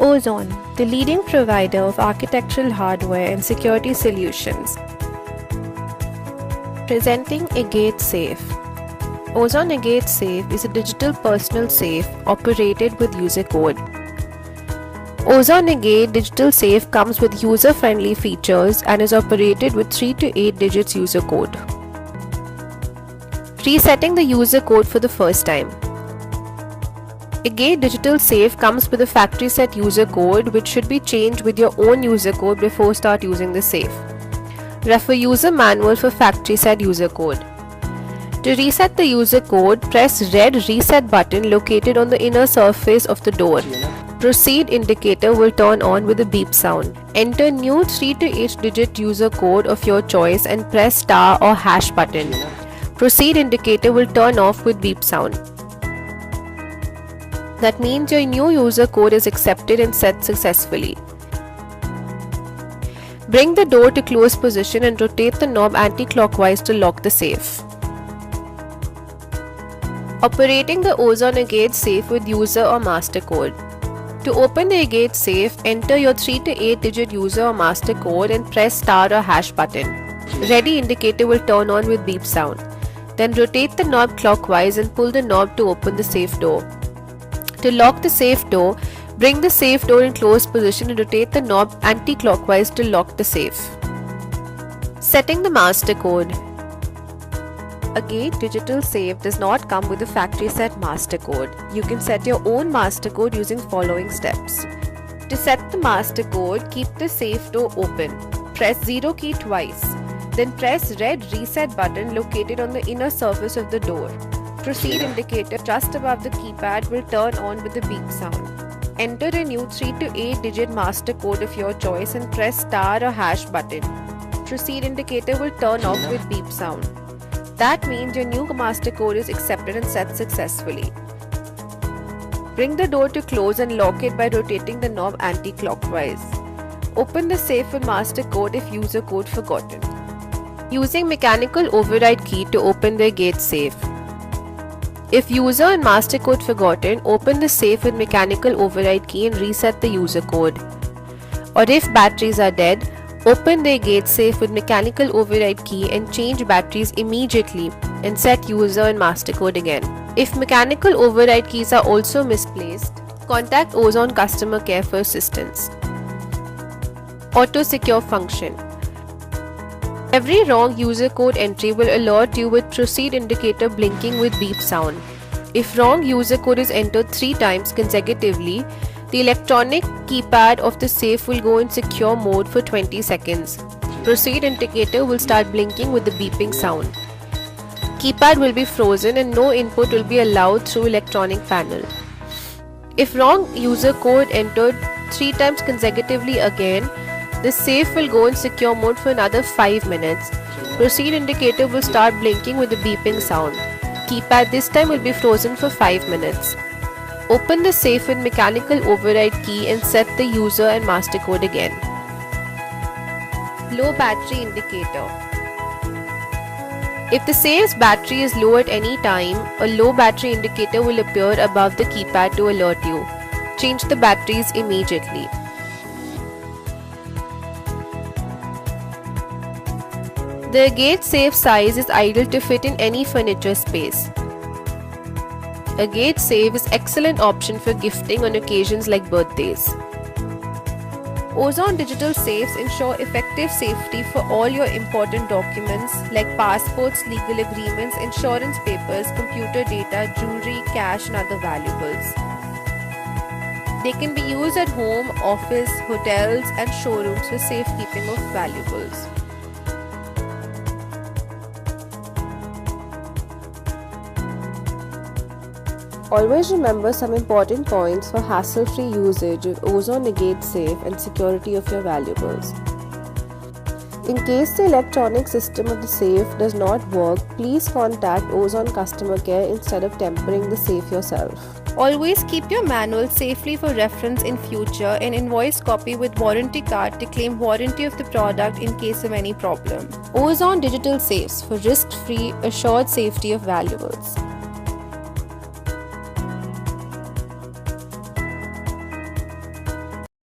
Ozone, the leading provider of architectural hardware and security solutions. Presenting Agate Safe. Ozone Agate Safe is a digital personal safe operated with user code. Ozone Agate Digital Safe comes with user-friendly features and is operated with 3 to 8 digits user code. Resetting the user code for the first time. Agate Digital Safe comes with a factory set user code which should be changed with your own user code before start using the safe. Refer user manual for factory set user code. To reset the user code, press red reset button located on the inner surface of the door. Proceed indicator will turn on with a beep sound. Enter new 3 to 8 digit user code of your choice and press star or hash button. Proceed indicator will turn off with beep sound. That means your new user code is accepted and set successfully. Bring the door to close position and rotate the knob anti-clockwise to lock the safe. Operating the Ozone Agate Safe with user or master code. To open the Agate Safe, enter your 3 to 8 digit user or master code and press star or hash button. Ready indicator will turn on with beep sound. Then rotate the knob clockwise and pull the knob to open the safe door. To lock the safe door, bring the safe door in closed position and rotate the knob anti-clockwise to lock the safe. Setting the master code. Agate Digital Safe does not come with a factory set master code. You can set your own master code using following steps. To set the master code, keep the safe door open. Press 0 key twice. Then press red reset button located on the inner surface of the door. Proceed indicator just above the keypad will turn on with a beep sound. Enter a new 3 to 8 digit master code of your choice and press star or hash button. Proceed indicator will turn off with beep sound. That means your new master code is accepted and set successfully. Bring the door to close and lock it by rotating the knob anti-clockwise. Open the safe with master code if user code forgotten. Using mechanical override key to open the Agate Safe. If user and master code forgotten, open the safe with mechanical override key and reset the user code. Or if batteries are dead, open the Agate Safe with mechanical override key and change batteries immediately and set user and master code again. If mechanical override keys are also misplaced, contact Ozone customer care for assistance. Auto secure function. Every wrong user code entry will alert you with proceed indicator blinking with beep sound. If wrong user code is entered 3 times consecutively, the electronic keypad of the safe will go in secure mode for 20 seconds. Proceed indicator will start blinking with the beeping sound. Keypad will be frozen and no input will be allowed through electronic panel. If wrong user code entered 3 times consecutively again, the safe will go in secure mode for another 5 minutes. Proceed indicator will start blinking with a beeping sound. Keypad this time will be frozen for 5 minutes. Open the safe with mechanical override key and set the user and master code again. Low battery indicator. If the safe's battery is low at any time, a low battery indicator will appear above the keypad to alert you. Change the batteries immediately. The Agate Safe size is ideal to fit in any furniture space. Agate Safe is excellent option for gifting on occasions like birthdays. Ozone Digital Safes ensure effective safety for all your important documents like passports, legal agreements, insurance papers, computer data, jewelry, cash and other valuables. They can be used at home, office, hotels and showrooms for safekeeping of valuables. Always remember some important points for hassle-free usage of Ozone Agate Safe and security of your valuables. In case the electronic system of the safe does not work, please contact Ozone customer care instead of tempering the safe yourself. Always keep your manual safely for reference in future and invoice copy with warranty card to claim warranty of the product in case of any problem. Ozone Digital Safes for risk-free, assured safety of valuables.